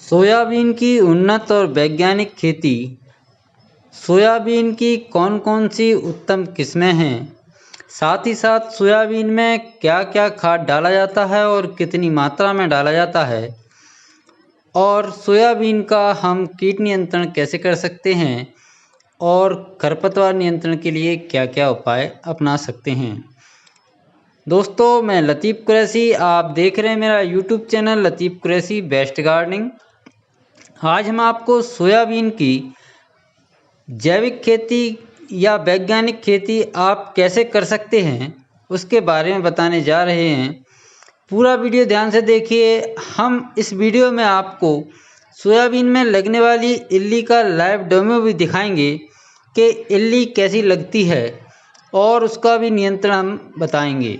Soybean की उन्नत और वैज्ञानिक खेती। सोयाबीन की कौन कौन सी उत्तम किस्में हैं, साथ ही साथ सोयाबीन में क्या क्या खाद डाला जाता है और कितनी मात्रा में डाला जाता है, और सोयाबीन का हम कीट नियंत्रण कैसे कर सकते हैं और खरपतवार नियंत्रण के लिए क्या क्या उपाय अपना सकते हैं। दोस्तों, मैं लतीफ़ कुरैशी, आप देख रहे हैं मेरा यूट्यूब चैनल लतीफ़ कुरैशी बेस्ट गार्डनिंग। आज हम आपको सोयाबीन की जैविक खेती या वैज्ञानिक खेती आप कैसे कर सकते हैं उसके बारे में बताने जा रहे हैं। पूरा वीडियो ध्यान से देखिए। हम इस वीडियो में आपको सोयाबीन में लगने वाली इल्ली का लाइव डेमो भी दिखाएंगे कि इल्ली कैसी लगती है, और उसका भी नियंत्रण हम बताएंगे।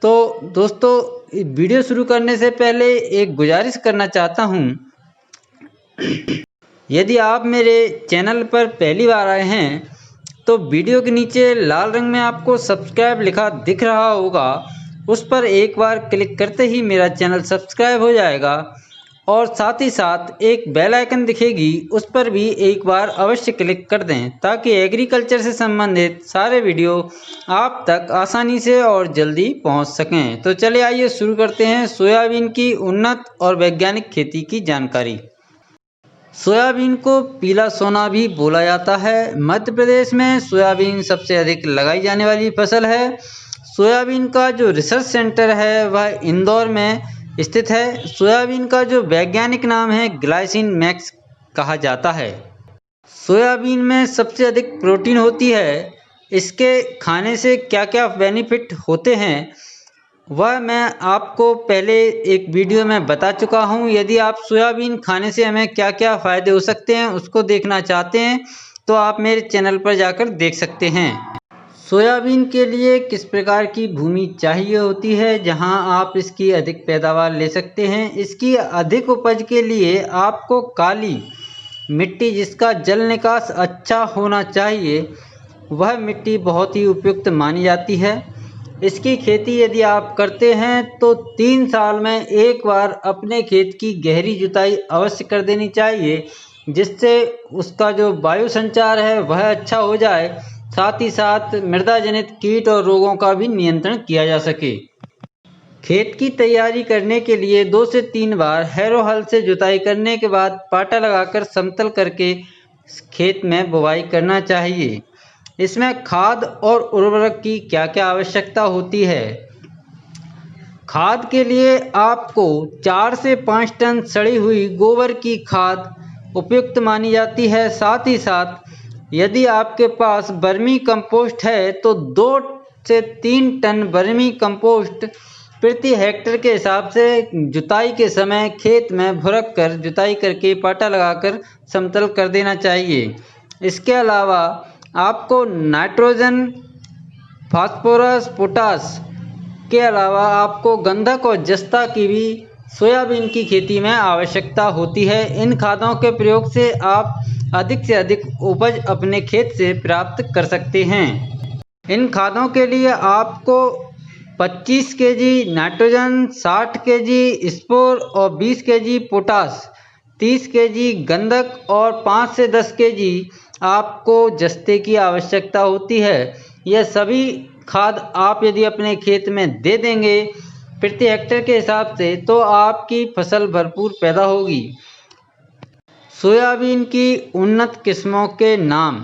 तो दोस्तों, वीडियो शुरू करने से पहले एक गुजारिश करना चाहता हूँ। यदि आप मेरे चैनल पर पहली बार आए हैं तो वीडियो के नीचे लाल रंग में आपको सब्सक्राइब लिखा दिख रहा होगा, उस पर एक बार क्लिक करते ही मेरा चैनल सब्सक्राइब हो जाएगा, और साथ ही साथ एक बेल आइकन दिखेगी, उस पर भी एक बार अवश्य क्लिक कर दें ताकि एग्रीकल्चर से संबंधित सारे वीडियो आप तक आसानी से और जल्दी पहुंच सकें। तो चलिए आइए शुरू करते हैं सोयाबीन की उन्नत और वैज्ञानिक खेती की जानकारी। सोयाबीन को पीला सोना भी बोला जाता है। मध्य प्रदेश में सोयाबीन सबसे अधिक लगाई जाने वाली फसल है। सोयाबीन का जो रिसर्च सेंटर है वह इंदौर में स्थित है। सोयाबीन का जो वैज्ञानिक नाम है ग्लाइसिन मैक्स कहा जाता है। सोयाबीन में सबसे अधिक प्रोटीन होती है। इसके खाने से क्या क्या बेनिफिट होते हैं वह मैं आपको पहले एक वीडियो में बता चुका हूं। यदि आप सोयाबीन खाने से हमें क्या क्या फ़ायदे हो सकते हैं उसको देखना चाहते हैं तो आप मेरे चैनल पर जाकर देख सकते हैं। सोयाबीन के लिए किस प्रकार की भूमि चाहिए होती है जहां आप इसकी अधिक पैदावार ले सकते हैं। इसकी अधिक उपज के लिए आपको काली मिट्टी जिसका जल निकास अच्छा होना चाहिए, वह मिट्टी बहुत ही उपयुक्त मानी जाती है। इसकी खेती यदि आप करते हैं तो 3 साल में एक बार अपने खेत की गहरी जुताई अवश्य कर देनी चाहिए, जिससे उसका जो वायु संचार है वह अच्छा हो जाए, साथ ही साथ मृदा जनित कीट और रोगों का भी नियंत्रण किया जा सके। खेत की तैयारी करने के लिए 2 से 3 बार हैरो हल से जुताई करने के बाद पाटा लगाकर समतल करके खेत में बुवाई करना चाहिए। इसमें खाद और उर्वरक की क्या क्या आवश्यकता होती है। खाद के लिए आपको 4 से 5 टन सड़ी हुई गोबर की खाद उपयुक्त मानी जाती है। साथ ही साथ यदि आपके पास वर्मी कंपोस्ट है तो 2 से 3 टन वर्मी कंपोस्ट प्रति हेक्टेयर के हिसाब से जुताई के समय खेत में भुरक कर जुताई करके पाटा लगाकर समतल कर देना चाहिए। इसके अलावा आपको नाइट्रोजन, फास्फोरस, पोटास के अलावा आपको गंधक और जस्ता की भी सोयाबीन की खेती में आवश्यकता होती है। इन खादों के प्रयोग से आप अधिक से अधिक उपज अपने खेत से प्राप्त कर सकते हैं। इन खादों के लिए आपको 25 केजी नाइट्रोजन, 60 केजी स्पोर और 20 केजी पोटास, 30 केजी गंधक और 5 से 10 केजी आपको जस्ते की आवश्यकता होती है। यह सभी खाद आप यदि अपने खेत में दे देंगे प्रति हेक्टेयर के हिसाब से तो आपकी फसल भरपूर पैदा होगी। सोयाबीन की उन्नत किस्मों के नाम।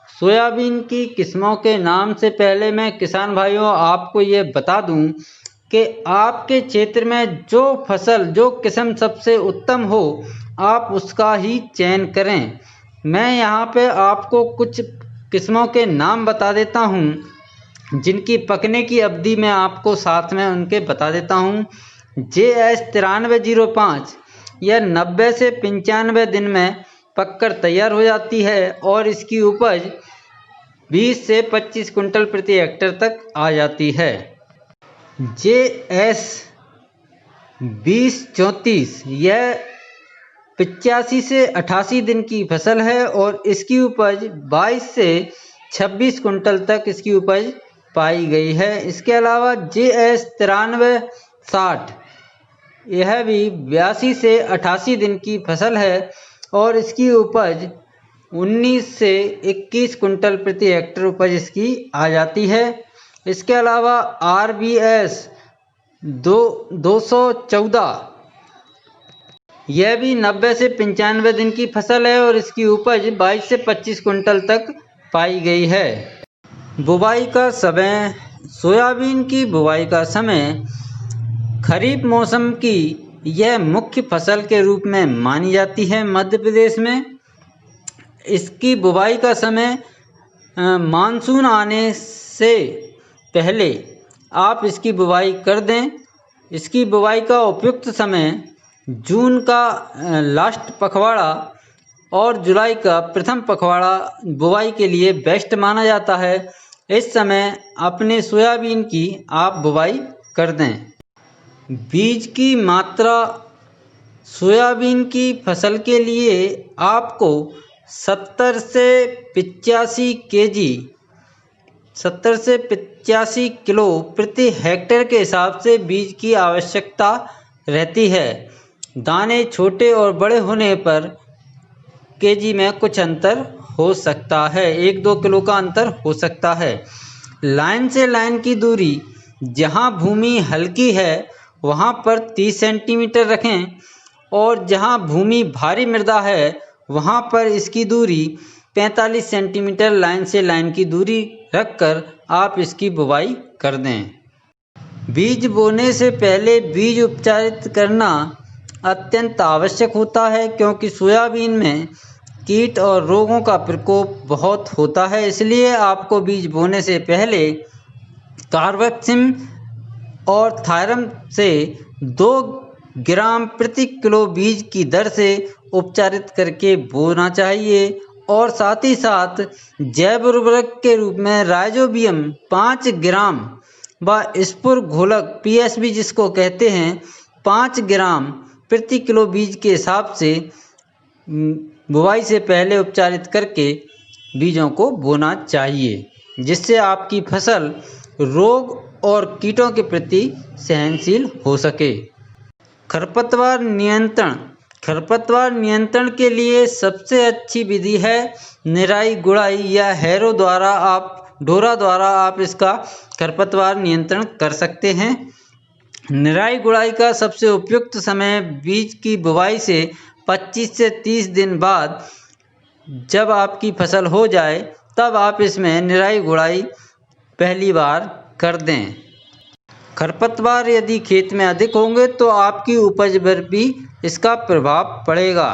सोयाबीन की किस्मों के नाम से पहले मैं किसान भाइयों आपको ये बता दूं कि आपके क्षेत्र में जो फसल, जो किस्म सबसे उत्तम हो आप उसका ही चयन करें। मैं यहाँ पे आपको कुछ किस्मों के नाम बता देता हूँ जिनकी पकने की अवधि में आपको साथ में उनके बता देता हूँ। JS 9305 यह 90 से 95 दिन में पककर तैयार हो जाती है और इसकी उपज 20 से 25 कुंटल प्रति हेक्टेयर तक आ जाती है। JS 2034 यह 85 से 88 दिन की फसल है और इसकी उपज 22 से 26 कुंटल तक इसकी उपज पाई गई है। इसके अलावा JS 9360 यह भी 82 से 88 दिन की फसल है और इसकी उपज 19 से 21 कुंटल प्रति हेक्टेयर उपज इसकी आ जाती है। इसके अलावा RBS 214 यह भी 90 से 95 दिन की फसल है और इसकी उपज 22 से 25 कुंटल तक पाई गई है। बुवाई का समय। सोयाबीन की बुवाई का समय खरीफ मौसम की यह मुख्य फसल के रूप में मानी जाती है मध्य प्रदेश में। इसकी बुवाई का समय मानसून आने से पहले आप इसकी बुवाई कर दें। इसकी बुवाई का उपयुक्त समय जून का लास्ट पखवाड़ा और जुलाई का प्रथम पखवाड़ा बुवाई के लिए बेस्ट माना जाता है। इस समय अपने सोयाबीन की आप बुवाई कर दें। बीज की मात्रा। सोयाबीन की फसल के लिए आपको 70 से 85 केजी 70 से 85 किलो प्रति हेक्टेयर के हिसाब से बीज की आवश्यकता रहती है। दाने छोटे और बड़े होने पर केजी में कुछ अंतर हो सकता है, 1-2 किलो का अंतर हो सकता है। लाइन से लाइन की दूरी। जहां भूमि हल्की है वहां पर 30 सेंटीमीटर रखें और जहां भूमि भारी मृदा है वहां पर इसकी दूरी 45 सेंटीमीटर लाइन से लाइन की दूरी रखकर आप इसकी बुवाई कर दें। बीज बोने से पहले बीज उपचारित करना अत्यंत आवश्यक होता है क्योंकि सोयाबीन में कीट और रोगों का प्रकोप बहुत होता है। इसलिए आपको बीज बोने से पहले कार्बोक्सिम और थायरम से 2 ग्राम प्रति किलो बीज की दर से उपचारित करके बोना चाहिए और साथ ही साथ जैव उर्वरक के रूप में राइजोबियम 5 ग्राम व स्फुर घोलक PSB जिसको कहते हैं 5 ग्राम प्रति किलो बीज के हिसाब से बुवाई से पहले उपचारित करके बीजों को बोना चाहिए, जिससे आपकी फसल रोग और कीटों के प्रति सहनशील हो सके। खरपतवार नियंत्रण। खरपतवार नियंत्रण के लिए सबसे अच्छी विधि है निराई गुड़ाई या हैरो द्वारा डोरा द्वारा आप इसका खरपतवार नियंत्रण कर सकते हैं। निराई गुड़ाई का सबसे उपयुक्त समय बीज की बुवाई से 25 से 30 दिन बाद जब आपकी फसल हो जाए तब आप इसमें निराई गुड़ाई पहली बार कर दें। खरपतवार यदि खेत में अधिक होंगे तो आपकी उपज पर भी इसका प्रभाव पड़ेगा।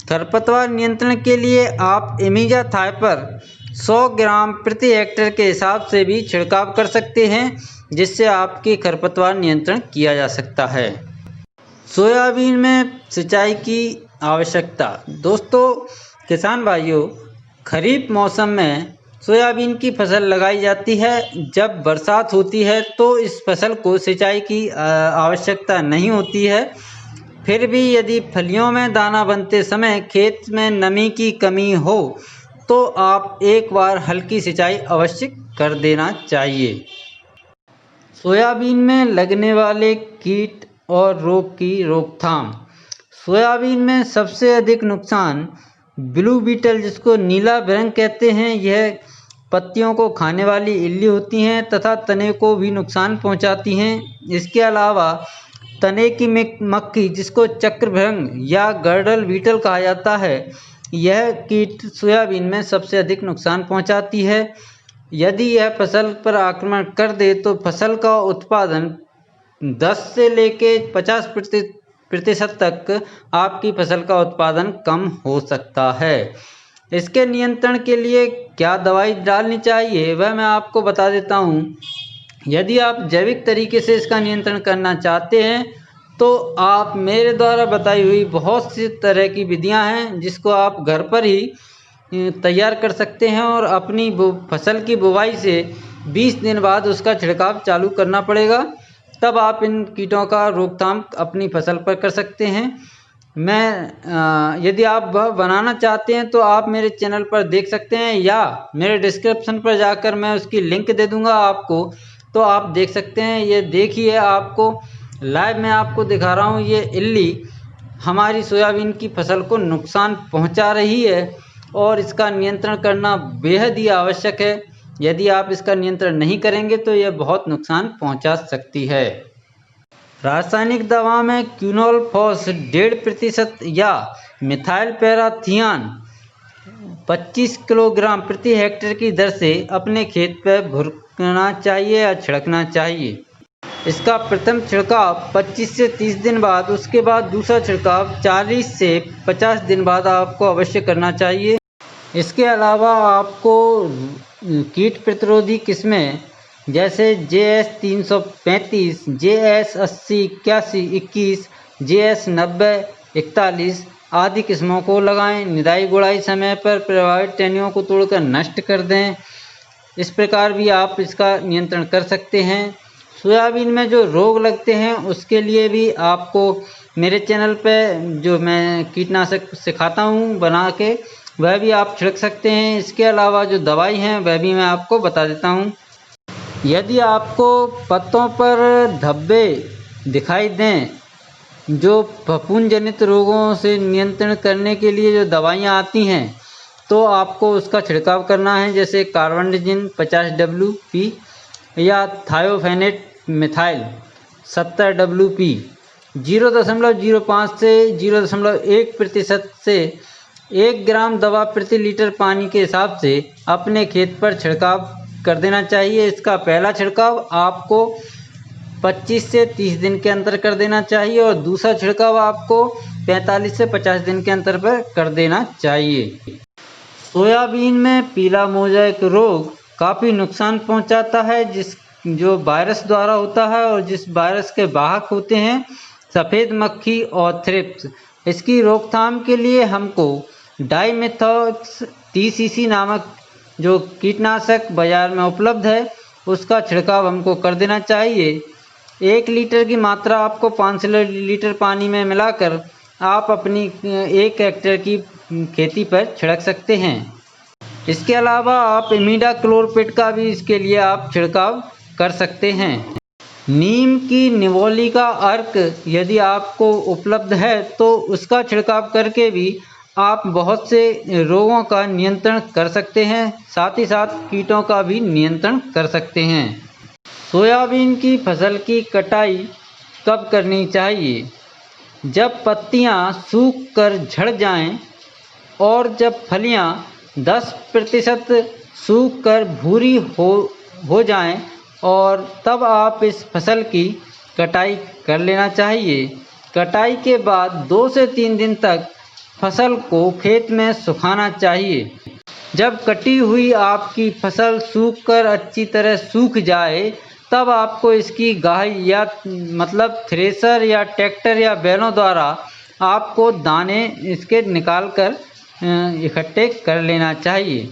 खरपतवार नियंत्रण के लिए आप इमिजाथाइपर 100 ग्राम प्रति हेक्टेयर के हिसाब से भी छिड़काव कर सकते हैं, जिससे आपके खरपतवार नियंत्रण किया जा सकता है। सोयाबीन में सिंचाई की आवश्यकता। दोस्तों किसान भाइयों, खरीफ मौसम में सोयाबीन की फसल लगाई जाती है। जब बरसात होती है तो इस फसल को सिंचाई की आवश्यकता नहीं होती है। फिर भी यदि फलियों में दाना बनते समय खेत में नमी की कमी हो तो आप एक बार हल्की सिंचाई अवश्य कर देना चाहिए। सोयाबीन में लगने वाले कीट और रोग की रोकथाम। सोयाबीन में सबसे अधिक नुकसान ब्लू बीटल जिसको नीला भृंग कहते हैं, यह पत्तियों को खाने वाली इल्ली होती हैं तथा तने को भी नुकसान पहुंचाती हैं। इसके अलावा तने की मक्खी जिसको चक्रभृंग या गर्डल बीटल कहा जाता है, यह कीट सोयाबीन में सबसे अधिक नुकसान पहुंचाती है। यदि यह फसल पर आक्रमण कर दे तो फसल का उत्पादन 10 से लेके 50% तक आपकी फसल का उत्पादन कम हो सकता है। इसके नियंत्रण के लिए क्या दवाई डालनी चाहिए वह मैं आपको बता देता हूँ। यदि आप जैविक तरीके से इसका नियंत्रण करना चाहते हैं तो आप मेरे द्वारा बताई हुई बहुत सी तरह की विधियां हैं जिसको आप घर पर ही तैयार कर सकते हैं और अपनी फसल की बुवाई से 20 दिन बाद उसका छिड़काव चालू करना पड़ेगा, तब आप इन कीटों का रोकथाम अपनी फसल पर कर सकते हैं। यदि आप वह बनाना चाहते हैं तो आप मेरे चैनल पर देख सकते हैं या मेरे डिस्क्रिप्शन पर जाकर मैं उसकी लिंक दे दूंगा आपको, तो आप देख सकते हैं। ये देखिए आपको लाइव मैं आपको दिखा रहा हूँ। ये इल्ली हमारी सोयाबीन की फसल को नुकसान पहुँचा रही है और इसका नियंत्रण करना बेहद ही आवश्यक है। यदि आप इसका नियंत्रण नहीं करेंगे तो यह बहुत नुकसान पहुँचा सकती है। रासायनिक दवा में क्विनोल फॉस 1.5% या मिथाइल पैराथियान 25 किलोग्राम प्रति हेक्टेयर की दर से अपने खेत पर भुरकना चाहिए या छिड़कना चाहिए। इसका प्रथम छिड़काव 25 से 30 दिन बाद, उसके बाद दूसरा छिड़काव 40 से 50 दिन बाद आपको अवश्य करना चाहिए। इसके अलावा आपको कीट प्रतिरोधी किस्में जैसे JS 335, JS 80, 81, 21, JS 90, 41 आदि किस्मों को लगाएं। निदाई गुड़ाई समय पर प्रभावित टहनियों को तोड़कर नष्ट कर दें। इस प्रकार भी आप इसका नियंत्रण कर सकते हैं। सोयाबीन में जो रोग लगते हैं उसके लिए भी आपको मेरे चैनल पे जो मैं कीटनाशक सिखाता हूँ बना के, वह भी आप छिड़क सकते हैं। इसके अलावा जो दवाई हैं वह भी मैं आपको बता देता हूँ। यदि आपको पत्तों पर धब्बे दिखाई दें, जो फफूंद जनित रोगों से नियंत्रण करने के लिए जो दवाइयाँ आती हैं, तो आपको उसका छिड़काव करना है। जैसे कार्बेंडाजिम 50 WP या थायोफेनेट मिथाइल 70 WP 0.05 से 0.1% से 1 ग्राम दवा प्रति लीटर पानी के हिसाब से अपने खेत पर छिड़काव कर देना चाहिए। इसका पहला छिड़काव आपको 25 से 30 दिन के अंतर कर देना चाहिए और दूसरा छिड़काव आपको 45 से 50 दिन के अंतर पर कर देना चाहिए। सोयाबीन में पीला मोज़ेक रोग काफ़ी नुकसान पहुंचाता है, जो वायरस द्वारा होता है और जिस वायरस के वाहक होते हैं सफ़ेद मक्खी और थ्रिप्स। इसकी रोकथाम के लिए हमको डाइमेथॉक्स TCC नामक जो कीटनाशक बाज़ार में उपलब्ध है उसका छिड़काव हमको कर देना चाहिए। 1 लीटर की मात्रा आपको 500 लीटर पानी में मिलाकर आप अपनी 1 हेक्टेयर की खेती पर छिड़क सकते हैं। इसके अलावा आप इमिडाक्लोरपिड का भी इसके लिए आप छिड़काव कर सकते हैं। नीम की निवोली का अर्क यदि आपको उपलब्ध है तो उसका छिड़काव करके भी आप बहुत से रोगों का नियंत्रण कर सकते हैं, साथ ही साथ कीटों का भी नियंत्रण कर सकते हैं। सोयाबीन की फसल की कटाई कब करनी चाहिए? जब पत्तियां सूख कर झड़ जाएं और जब फलियां 10% सूख कर भूरी हो जाएं और तब आप इस फसल की कटाई कर लेना चाहिए। कटाई के बाद 2 से 3 दिन तक फसल को खेत में सुखाना चाहिए। जब कटी हुई आपकी फसल सूखकर अच्छी तरह सूख जाए तब आपको इसकी गाही या मतलब थ्रेसर या ट्रैक्टर या बैलों द्वारा आपको दाने इसके निकाल कर इकट्ठे कर लेना चाहिए।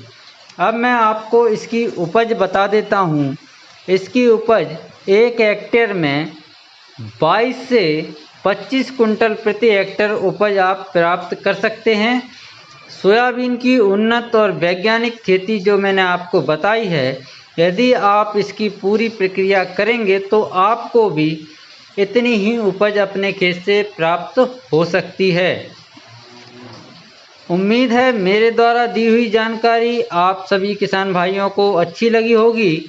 अब मैं आपको इसकी उपज बता देता हूँ। इसकी उपज 1 हेक्टेयर में 22 से 25 कुंटल प्रति हेक्टेयर उपज आप प्राप्त कर सकते हैं। सोयाबीन की उन्नत और वैज्ञानिक खेती जो मैंने आपको बताई है, यदि आप इसकी पूरी प्रक्रिया करेंगे तो आपको भी इतनी ही उपज अपने खेत से प्राप्त हो सकती है। उम्मीद है मेरे द्वारा दी हुई जानकारी आप सभी किसान भाइयों को अच्छी लगी होगी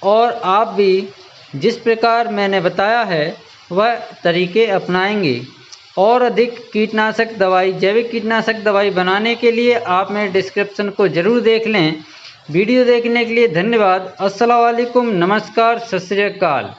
और आप भी जिस प्रकार मैंने बताया है वह तरीके अपनाएंगे। और अधिक कीटनाशक दवाई, जैविक कीटनाशक दवाई बनाने के लिए आप मेरे डिस्क्रिप्शन को ज़रूर देख लें। वीडियो देखने के लिए धन्यवाद। अस्सलाम वालेकुम, नमस्कार, सत श्री अकाल।